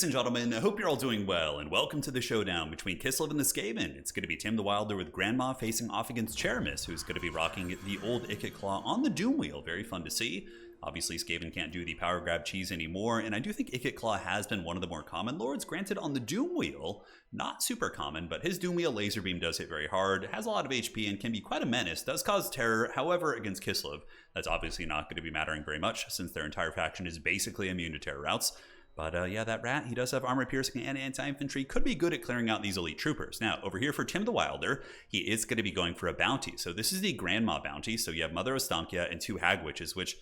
Ladies and gentlemen, I hope you're all doing well, and welcome to the showdown between Kislev and the Skaven. It's going to be Tim the Wilder with Grandma facing off against Cheramis, who's going to be rocking the old Ikit Claw on the Doom Wheel. Very fun to see. Obviously, Skaven can't do the Power Grab cheese anymore, and I do think Ikit Claw has been one of the more common lords. Granted, on the Doom Wheel, not super common, but his Doom Wheel laser beam does hit very hard, has a lot of HP, and can be quite a menace, does cause terror. However, against Kislev, that's obviously not going to be mattering very much, since their entire faction is basically immune to terror routes. But yeah, that rat, he does have armor piercing and anti-infantry, could be good at clearing out these elite troopers. Now, over here for Tim the Wilder, he is going to be going for a bounty. So this is the Grandma bounty. So you have Mother Ostankia and 2 Hag Witches, which,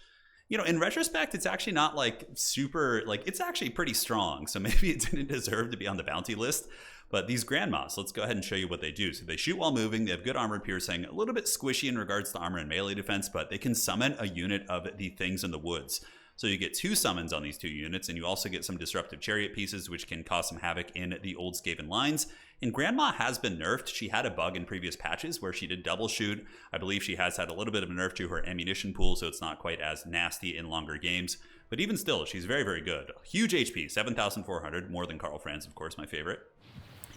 you know, in retrospect, it's actually not like super, like, it's actually pretty strong. So maybe it didn't deserve to be on the bounty list. But these Grandmas, let's go ahead and show you what they do. So they shoot while moving, they have good armor piercing, a little bit squishy in regards to armor and melee defense, but they can summon a unit of the Things in the Woods. So you get 2 summons on these 2 units, and you also get some disruptive chariot pieces, which can cause some havoc in the old Skaven lines. And Grandma has been nerfed. She had a bug in previous patches where she did double shoot. I believe she has had a little bit of a nerf to her ammunition pool, so it's not quite as nasty in longer games. But even still, she's very, very good. Huge HP, 7,400, more than Karl Franz, of course, my favorite.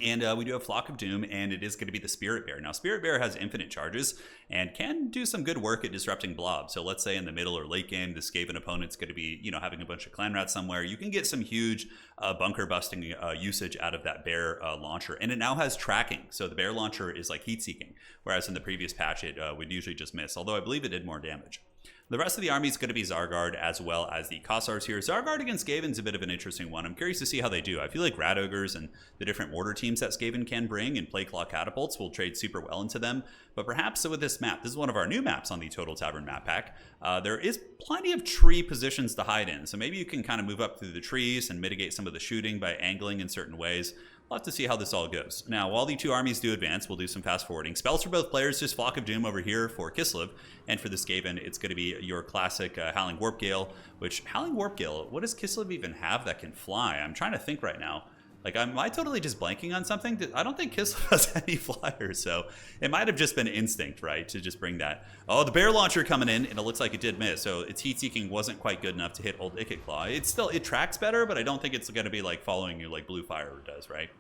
And we do have Flock of Doom, and it is going to be the Spirit Bear. Now, Spirit Bear has infinite charges and can do some good work at disrupting blobs. So let's say in the middle or late game, the Skaven opponent's going to be, you know, having a bunch of clan rats somewhere. You can get some huge bunker busting usage out of that bear launcher. And it now has tracking. So the bear launcher is like heat seeking, whereas in the previous patch, it would usually just miss, although I believe it did more damage. The rest of the army is going to be Zargard as well as the Kossars here. Zargard against Skaven's a bit of an interesting one. I'm curious to see how they do. I feel like Rat Ogres and the different mortar teams that Skaven can bring and Play Claw Catapults will trade super well into them. But perhaps with this map, this is one of our new maps on the Total Tavern map pack, there is plenty of tree positions to hide in. So maybe you can kind of move up through the trees and mitigate some of the shooting by angling in certain ways. We'll have to see how this all goes. Now, while the 2 armies do advance, we'll do some fast forwarding. Spells for both players, just Flock of Doom over here for Kislev, and for the Skaven, it's going to be your classic Howling Warp Gale, which, Howling Warp Gale, what does Kislev even have that can fly? I'm trying to think right now. Like, am I totally just blanking on something? I don't think Kislev has any flyers, so it might have just been instinct, right, to just bring that. Oh, the bear launcher coming in, and it looks like it did miss, so its heat seeking wasn't quite good enough to hit old Ikit Claw. It tracks better, but I don't think it's going to be like following you like Blue Fire does, right?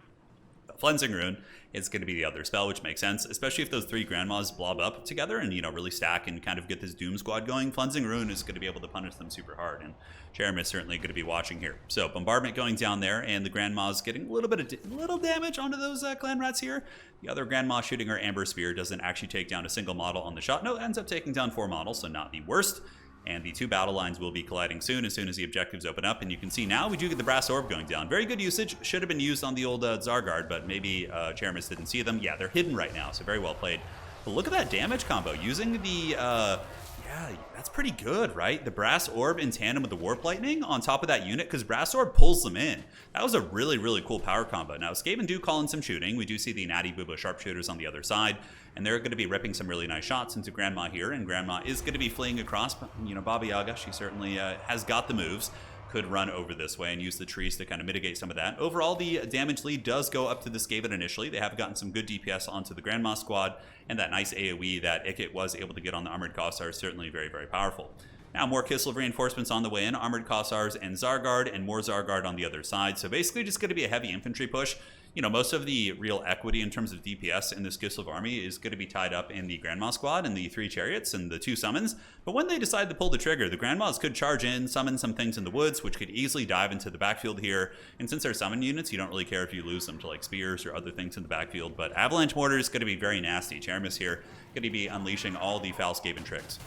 Flensing Rune is going to be the other spell, which makes sense, especially if those 3 Grandmas blob up together and, you know, really stack and kind of get this Doom Squad going. Flensing Rune is going to be able to punish them super hard, and Cheramis is certainly going to be watching here. So bombardment going down there, and the Grandma's getting a little bit of little damage onto those clan rats here. The other Grandma shooting her Amber Spear doesn't actually take down a single model on the shot. No, it ends up taking down 4 models, so not the worst. And the 2 battle lines will be colliding soon as the objectives open up. And you can see now we do get the Brass Orb going down. Very good usage. Should have been used on the old Zargard, but maybe Cheramis didn't see them. Yeah, they're hidden right now, so very well played. But look at that damage combo. Using the... yeah, that's pretty good, right? The Brass Orb in tandem with the Warp Lightning on top of that unit, because Brass Orb pulls them in. That was a really, really cool power combo. Now, Skaven do call in some shooting. We do see the Natty Booba Sharpshooters on the other side, and they're going to be ripping some really nice shots into Grandma here, and Grandma is going to be fleeing across. But, you know, Baba Yaga, she certainly has got the moves. Could run over this way and use the trees to kind of mitigate some of that. Overall, the damage lead does go up to the Skaven initially. They have gotten some good DPS onto the Grandma squad, and that nice AoE that Ikit was able to get on the Armored Kossars is certainly very, very powerful. Now, more Kislev reinforcements on the way in, Armored Kossars and Zargard, and more Zargard on the other side. So basically just going to be a heavy infantry push. You know, most of the real equity in terms of DPS in this Kislev army is going to be tied up in the Grandma squad and the 3 chariots and the 2 summons. But when they decide to pull the trigger, the Grandmas could charge in, summon some things in the woods, which could easily dive into the backfield here. And since they're summon units, you don't really care if you lose them to like spears or other things in the backfield. But Avalanche Mortar is going to be very nasty. Cheramis here going to be unleashing all the foul Skaven tricks.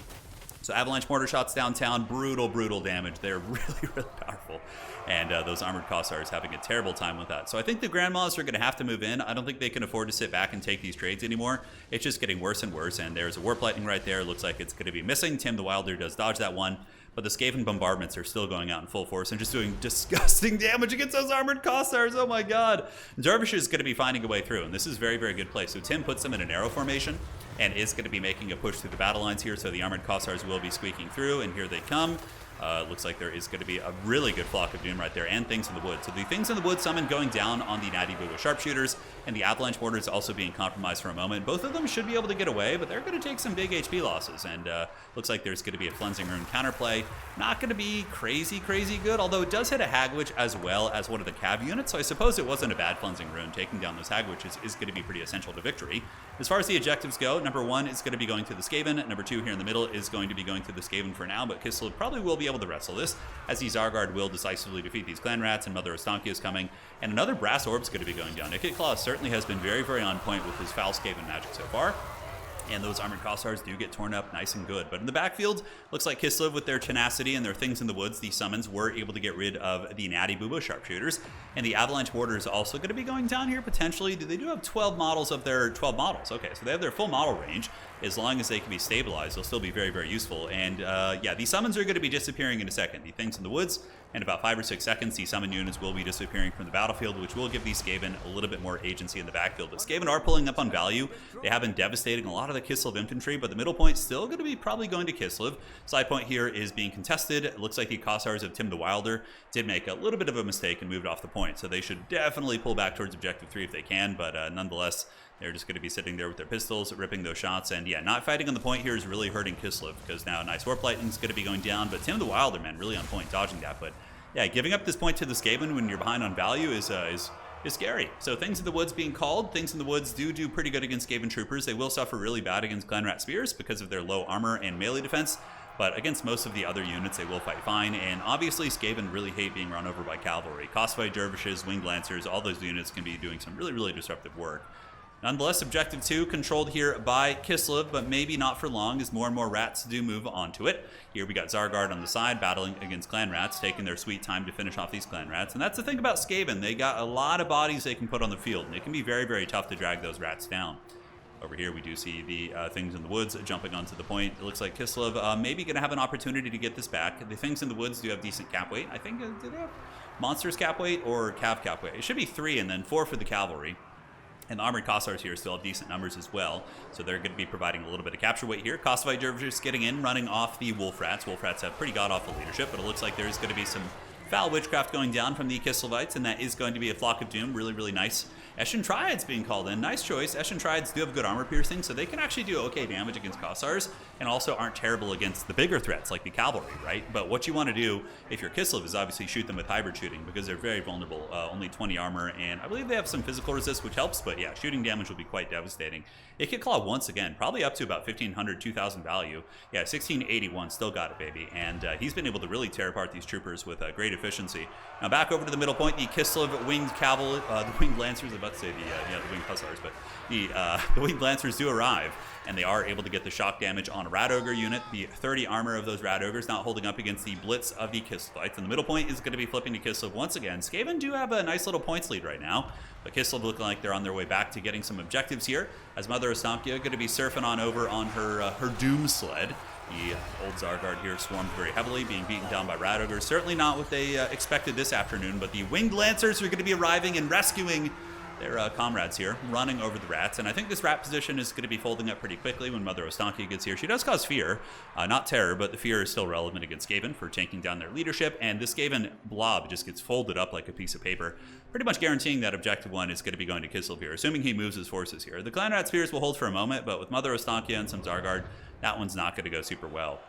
So Avalanche Mortar shots downtown, brutal, brutal damage. They're really, really powerful. And those Armored Kossars having a terrible time with that. So I think the Grandmas are going to have to move in. I don't think they can afford to sit back and take these trades anymore. It's just getting worse and worse. And there's a Warp Lightning right there. Looks like it's going to be missing. Tim the Wilder does dodge that one. But the Skaven bombardments are still going out in full force and just doing disgusting damage against those Armored Kossars. Oh my god. Dervish is going to be finding a way through. And this is very, very good play. So Tim puts them in an arrow formation and is going to be making a push through the battle lines here. So the Armored Kossars will be squeaking through. And here they come. Looks like there is going to be a really good Flock of Doom right there, and Things in the Woods. So the Things in the Woods summon going down on the Natty Boo with Sharpshooters, and the Avalanche Mortars also being compromised for a moment. Both of them should be able to get away, but they're going to take some big HP losses, and looks like there's going to be a Cleansing Rune counterplay. Not going to be crazy good, although it does hit a Hag Witch as well as one of the Cav units, so I suppose it wasn't a bad Cleansing Rune. Taking down those Hag Witches is going to be pretty essential to victory. As far as the objectives go, number 1 is going to be going to the Skaven. Number 2 here in the middle is going to be going to the Skaven for now, but Kislev probably will be able to wrestle this, as the Zargard will decisively defeat these Clan Rats, and Mother Ostankia is coming, and another Brass Orb is going to be going down. Ikit Claw certainly has been very on point with his foul Skaven magic so far, and those Armored Kossars do get torn up nice and good. But in the backfield, looks like Kislev, with their tenacity and their Things in the Woods, the summons, were able to get rid of the Natty Boo Sharpshooters. And the Avalanche Mortar is also going to be going down here, potentially. They do have 12 models of their 12 models. Okay, so they have their full model range. As long as they can be stabilized, they'll still be very useful. And yeah, these summons are going to be disappearing in a second. The Things in the Woods, in about 5 or 6 seconds, the summon units will be disappearing from the battlefield, which will give these Skaven a little bit more agency in the backfield. But Skaven are pulling up on value. They have been devastating a lot of the Kislev infantry, but the middle point still going to be probably going to Kislev. Side point here is being contested. It looks like the Kossars of Tim the Wilder did make a little bit of a mistake and moved off the point, so they should definitely pull back towards objective 3 if they can, but nonetheless, they're just going to be sitting there with their pistols, ripping those shots, and yeah, not fighting on the point here is really hurting Kislev, because now Nice Warp Lightning is going to be going down, but Tim the Wilder, man, really on point, dodging that. But yeah, giving up this point to the Skaven when you're behind on value is scary. So Things in the Woods being called. Things in the Woods do pretty good against Skaven troopers. They will suffer really bad against Clan Rat Spears because of their low armor and melee defense, but against most of the other units, they will fight fine. And obviously, Skaven really hate being run over by cavalry. Cosfight Dervishes, Winged Lancers, all those units can be doing some really disruptive work. Nonetheless, Objective 2 controlled here by Kislev, but maybe not for long, as more and more Rats do move onto it. Here we got Zargard on the side, battling against Clan Rats, taking their sweet time to finish off these Clan Rats. And that's the thing about Skaven. They got a lot of bodies they can put on the field, and it can be very tough to drag those Rats down. Over here, we do see the Things in the Woods jumping onto the point. It looks like Kislev maybe going to have an opportunity to get this back. The Things in the Woods do have decent cap weight. I think, do they have Monsters cap weight or Cav cap weight? It should be 3 and then 4 for the Cavalry. And the Armored Kossars here still have decent numbers as well, so they're going to be providing a little bit of capture weight here. Cosfight Dervishes getting in, running off the Wolf Rats. Wolf Rats have pretty god-awful leadership, but it looks like there's going to be some foul witchcraft going down from the Kislevites, and that is going to be a Flock of Doom. Really nice. Eshin Triads being called in. Nice choice. Eshin Triads do have good armor piercing, so they can actually do okay damage against Kossars, and also aren't terrible against the bigger threats like the Cavalry, right? But what you want to do, if you're Kislev, is obviously shoot them with hybrid shooting, because they're very vulnerable. Only 20 armor, and I believe they have some physical resist, which helps, but yeah, shooting damage will be quite devastating. Ikit Claw once again, probably up to about 1,500, 2,000 value. Yeah, 1681, still got it, baby. And he's been able to really tear apart these troopers with great efficiency. Now back over to the middle point, the Kislev Winged Cavalry, the Winged Lancers, I'm about to say the Winged Hussars, but the Winged Lancers do arrive, and they are able to get the shock damage on a Rat Ogre unit. The 30 armor of those Rat Ogres not holding up against the Blitz of the Kislevites. And the middle point is going to be flipping to Kislev once again. Skaven do have a nice little points lead right now, but Kislev looking like they're on their way back to getting some objectives here, as Mother Ostankia going to be surfing on over on her Doom sled. The old Zargard here swarmed very heavily, being beaten down by Rat Ogres. Certainly not what they expected this afternoon, but the Winged Lancers are going to be arriving and rescuing their comrades here, running over the Rats. And I think this Rat position is going to be folding up pretty quickly when Mother Ostankia gets here. She does cause fear, not terror, but the fear is still relevant against Skaven for taking down their leadership. And this Skaven blob just gets folded up like a piece of paper, pretty much guaranteeing that Objective 1 is going to be going to Kislev here, assuming he moves his forces here. The Clan Rat Spears will hold for a moment, but with Mother Ostankia and some Zargard, that one's not going to go super well.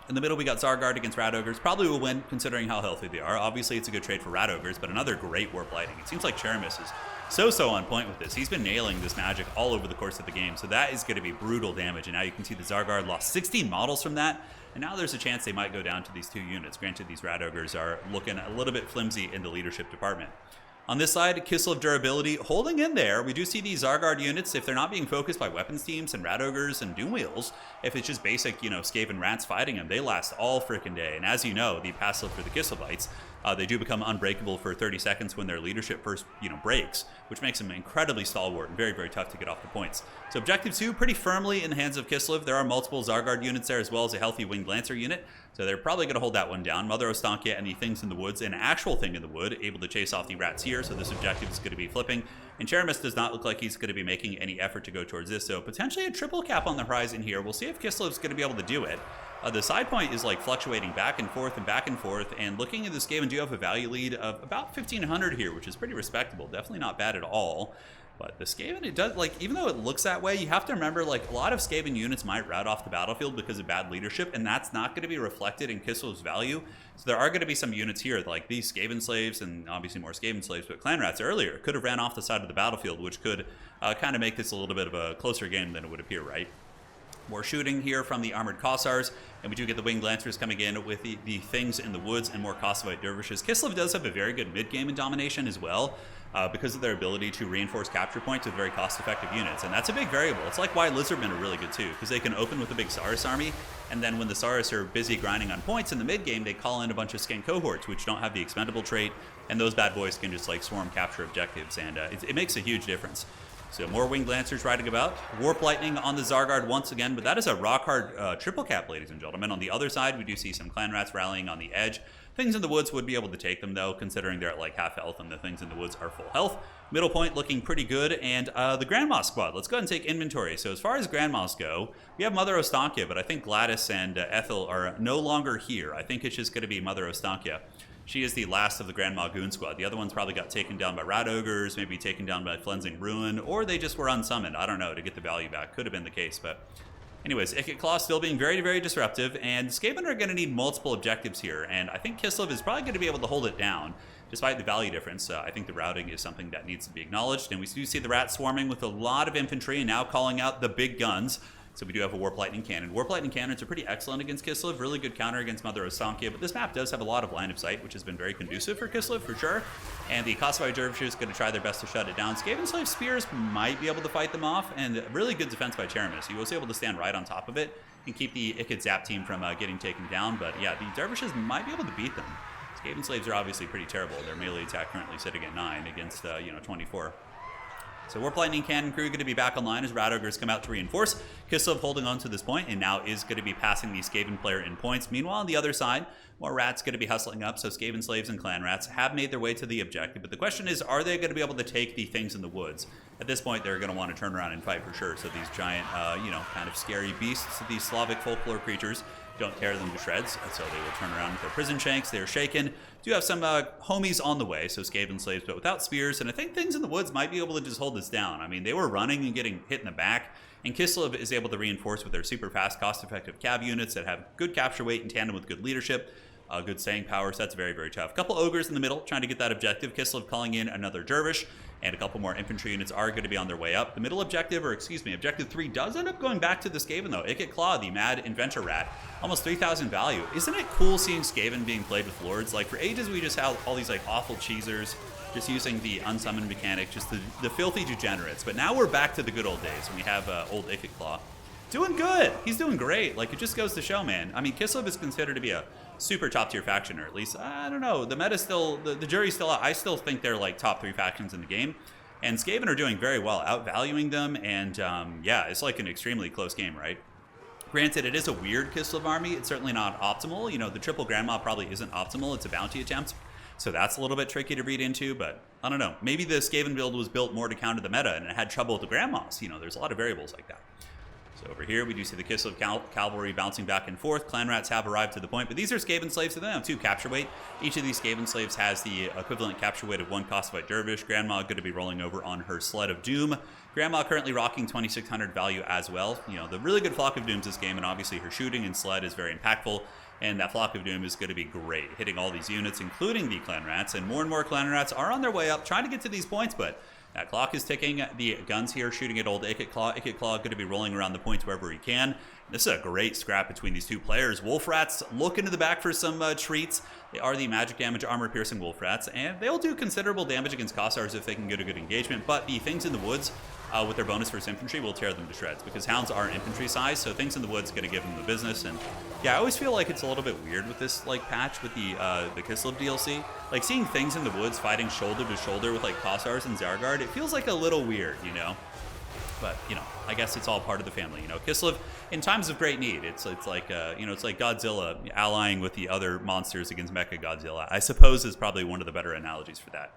In the middle, we got Zargard against Rat Ogres. Probably will win, considering how healthy they are. Obviously, it's a good trade for Rat Ogres, but another great Warp Lightning. It seems like Cheramis is so on point with this. He's been nailing this magic all over the course of the game, so that is going to be brutal damage. And now you can see the Zargard lost 16 models from that, and now there's a chance they might go down to these 2 units. Granted, these Rat Ogres are looking a little bit flimsy in the leadership department. On this side, Kislev durability holding in there. We do see these Zargard units, if they're not being focused by weapons teams and Rat Ogres and Doom Wheels, if it's just basic, Skaven Rats fighting them, they last all frickin' day. And as you know, the passive for the Kislevites, they do become unbreakable for 30 seconds when their leadership first, breaks, which makes them incredibly stalwart and very tough to get off the points. So Objective 2, pretty firmly in the hands of Kislev. There are multiple Zargard units there, as well as a healthy Winged Lancer unit, so they're probably going to hold that one down. Mother Ostankia and the Things in the Woods, an actual Thing in the Wood, able to chase off the Rats here, so this objective is going to be flipping. And Cheramis does not look like he's going to be making any effort to go towards this, so potentially a triple cap on the horizon here. We'll see if Kislev's going to be able to do it. The side point is like fluctuating back and forth and back and forth, and looking at this game, and do have a value lead of about 1,500 here, which is pretty respectable. Definitely not bad at all. But the Skaven, it does, like, even though it looks that way, you have to remember, like, a lot of Skaven units might rout off the battlefield because of bad leadership, and that's not going to be reflected in Kislev's value. So there are going to be some units here, like these Skaven slaves, and obviously more Skaven slaves, but clan rats earlier could have ran off the side of the battlefield, which could kind of make this a little bit of a closer game than it would appear, right? More shooting here from the armored Kossars, and we do get the winged lancers coming in with the things in the woods and more Kossovite dervishes. Kislev does have a very good mid-game in domination as well, because of their ability to reinforce capture points with very cost-effective units, and that's a big variable. It's like why Lizardmen are really good too, because they can open with a big Saurus army, and then when the Saurus are busy grinding on points in the mid-game, they call in a bunch of skin cohorts, which don't have the expendable trait, and those bad boys can just like swarm capture objectives, and it makes a huge difference. So more winged lancers riding about. Warp lightning on the Zargard once again, but that is a rock hard triple cap, ladies and gentlemen. On the other side, we do see some clan rats rallying on the edge. Things in the woods would be able to take them though, considering they're at like half health and the things in the woods are full health. Middle point looking pretty good, and the Grand Moss squad. Let's go ahead and take inventory. So as far as Grand Moss go, we have Mother Ostankia, but I think Gladys and Ethel are no longer here. I think it's just going to be Mother Ostankia. She is the last of the Grand Goon squad. The other ones probably got taken down by Rat Ogres, maybe taken down by Flensing Ruin, or they just were unsummoned. I don't know, to get the value back. Could have been the case, but anyways, Ikit Claw still being very, very disruptive, and Skaven are going to need multiple objectives here, and I think Kislev is probably going to be able to hold it down, despite the value difference. I think the routing is something that needs to be acknowledged, and we do see the rats swarming with a lot of infantry, and now calling out the big guns. So we do have a Warp Lightning Cannon. Warp Lightning Cannons are pretty excellent against Kislev, really good counter against Mother Ostankia, but this map does have a lot of line of sight, which has been very conducive for Kislev, for sure. And the Kossovite Dervishes going to try their best to shut it down. Skaven Slave Spears might be able to fight them off, and really good defense by Cheramis. He was able to stand right on top of it and keep the Ikit Zap team from getting taken down, but yeah, the Dervishes might be able to beat them. Skaven Slaves are obviously pretty terrible. Their melee attack currently sitting at 9 against, 24. So Warp Lightning Cannon crew going to be back online as Rat Ogres come out to reinforce. Kislev holding on to this point and now is going to be passing the Skaven player in points. Meanwhile, on the other side, more rats going to be hustling up, so Skaven Slaves and Clan Rats have made their way to the objective. But the question is, are they going to be able to take the things in the woods? At this point, they're going to want to turn around and fight for sure. So these giant, kind of scary beasts, these Slavic folklore creatures, don't tear them to shreds, so they will turn around with their prison shanks. They're shaken. Do have some homies on the way, so Skaven Slaves, but without spears, and I think things in the woods might be able to just hold this down. I mean, they were running and getting hit in the back, and Kislev is able to reinforce with their super fast, cost-effective cab units that have good capture weight in tandem with good leadership, good staying power, so that's very, very tough. A couple ogres in the middle trying to get that objective. Kislev calling in another dervish, and a couple more infantry units are going to be on their way up. The middle objective, objective 3 does end up going back to the Skaven though. Ikit Claw, the mad inventor rat, almost 3,000 value. Isn't it cool seeing Skaven being played with lords? Like for ages we just had all these like awful cheesers, just using the unsummoned mechanic, just the filthy degenerates. But now we're back to the good old days when we have old Ikit Claw. Doing good. He's doing great. Like, it just goes to show, man. I mean, Kislev is considered to be a super top-tier faction, or at least, I don't know. The meta's still, the jury's still out. I still think they're, like, top 3 factions in the game. And Skaven are doing very well, outvaluing them. And, yeah, it's like an extremely close game, right? Granted, it is a weird Kislev army. It's certainly not optimal. You know, the triple grandma probably isn't optimal. It's a bounty attempt. So that's a little bit tricky to read into, but I don't know. Maybe the Skaven build was built more to counter the meta, and it had trouble with the grandmas. You know, there's a lot of variables like that. So over here, we do see the Kislev cavalry bouncing back and forth. Clan Rats have arrived to the point, but these are Skaven Slaves, so they have 2 capture weight. Each of these Skaven Slaves has the equivalent capture weight of 1 Kossovite Dervish. Grandma going to be rolling over on her Sled of Doom. Grandma currently rocking 2,600 value as well. You know, the really good Flock of Dooms this game, and obviously her shooting and Sled is very impactful. And that Flock of Doom is going to be great, hitting all these units, including the Clan Rats. And more Clan Rats are on their way up, trying to get to these points, but that clock is ticking. The guns here shooting at old Ikit Claw. Ikit Claw going to be rolling around the points wherever he can. This is a great scrap between these 2 players. Wolf Rats look into the back for some treats. They are the magic damage armor-piercing Wolf Rats, and they'll do considerable damage against Kossars if they can get a good engagement. But the things in the woods, with their bonus versus infantry, will tear them to shreds, because hounds are infantry size, so things in the woods going to give them the business. And yeah, I always feel like it's a little bit weird with this like patch with the Kislev DLC. Like seeing things in the woods fighting shoulder to shoulder with like Kossars and Zargard, it feels like a little weird, you know. But, you know, I guess it's all part of the family. You know, Kislev, in times of great need, it's like, it's like Godzilla allying with the other monsters against Mecha Godzilla. I suppose is probably one of the better analogies for that.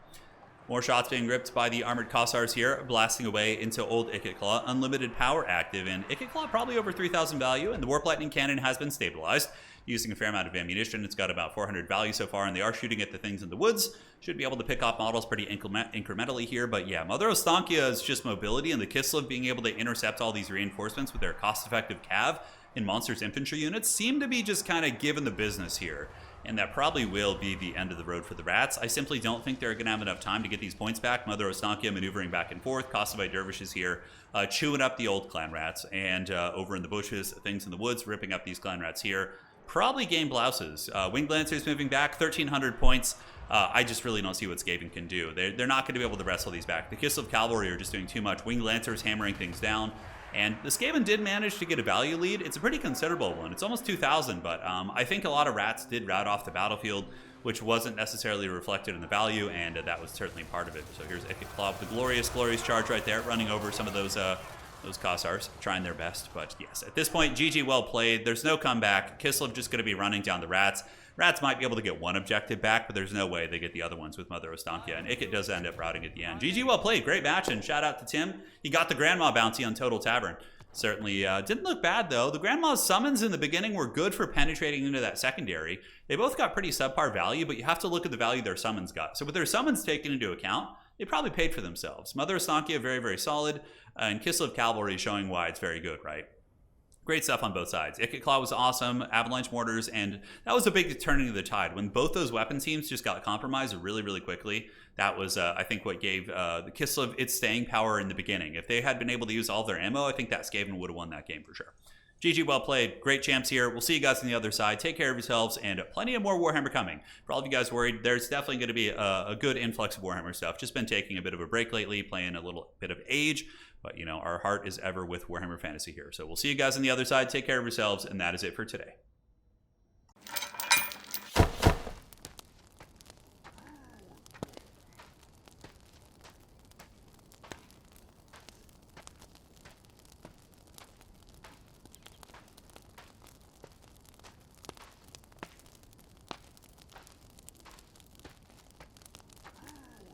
More shots being ripped by the armored Kossars here, blasting away into old Ikitclaw. Unlimited power active, and Ikitclaw probably over 3,000 value, and the Warp Lightning Cannon has been stabilized, using a fair amount of ammunition. It's got about 400 value so far, and they are shooting at the things in the woods. Should be able to pick off models pretty incrementally here, but yeah, Mother Ostankia is just mobility, and the Kislev being able to intercept all these reinforcements with their cost-effective cav and monsters infantry units seem to be just kind of given the business here. And that probably will be the end of the road for the Rats. I simply don't think they're going to have enough time to get these points back. Mother Ostankia maneuvering back and forth. Kosovo Dervishes here chewing up the old Clan Rats. And over in the bushes, things in the woods, ripping up these Clan Rats here. Probably game blouses. Winged Lancers moving back, 1,300 points. I just really don't see what Skaven can do. They're not going to be able to wrestle these back. The Kislev Cavalry are just doing too much. Winged Lancers hammering things down. And the Skaven did manage to get a value lead. It's a pretty considerable one. It's almost 2,000, but I think a lot of Rats did rout off the battlefield, which wasn't necessarily reflected in the value, and that was certainly part of it. So here's Ikitclaw with the glorious charge right there, running over some of those Kossars, trying their best. But yes, at this point, GG well played. There's no comeback. Kislev just going to be running down the Rats. Rats might be able to get one objective back, but there's no way they get the other ones with Mother Ostankia. And Ikit does end up routing at the end. GG well played. Great match, and shout out to Tim. He got the Grandma bounty on Total Tavern. Certainly didn't look bad, though. The Grandma's summons in the beginning were good for penetrating into that secondary. They both got pretty subpar value, but you have to look at the value their summons got. So with their summons taken into account, they probably paid for themselves. Mother Ostankia, very, very solid. And Kislev Cavalry showing why it's very good, right? Great stuff on both sides. Ikitclaw was awesome, Avalanche Mortars, and that was a big turning of the tide. When both those weapon teams just got compromised really, really quickly, that was, I think, what gave the Kislev its staying power in the beginning. If they had been able to use all their ammo, I think that Skaven would have won that game for sure. GG, well played. Great champs here. We'll see you guys on the other side. Take care of yourselves, and plenty of more Warhammer coming. For all of you guys worried, there's definitely going to be a good influx of Warhammer stuff. Just been taking a bit of a break lately, playing a little bit of Age. But, you know, our heart is ever with Warhammer Fantasy here. So we'll see you guys on the other side. Take care of yourselves, and that is it for today.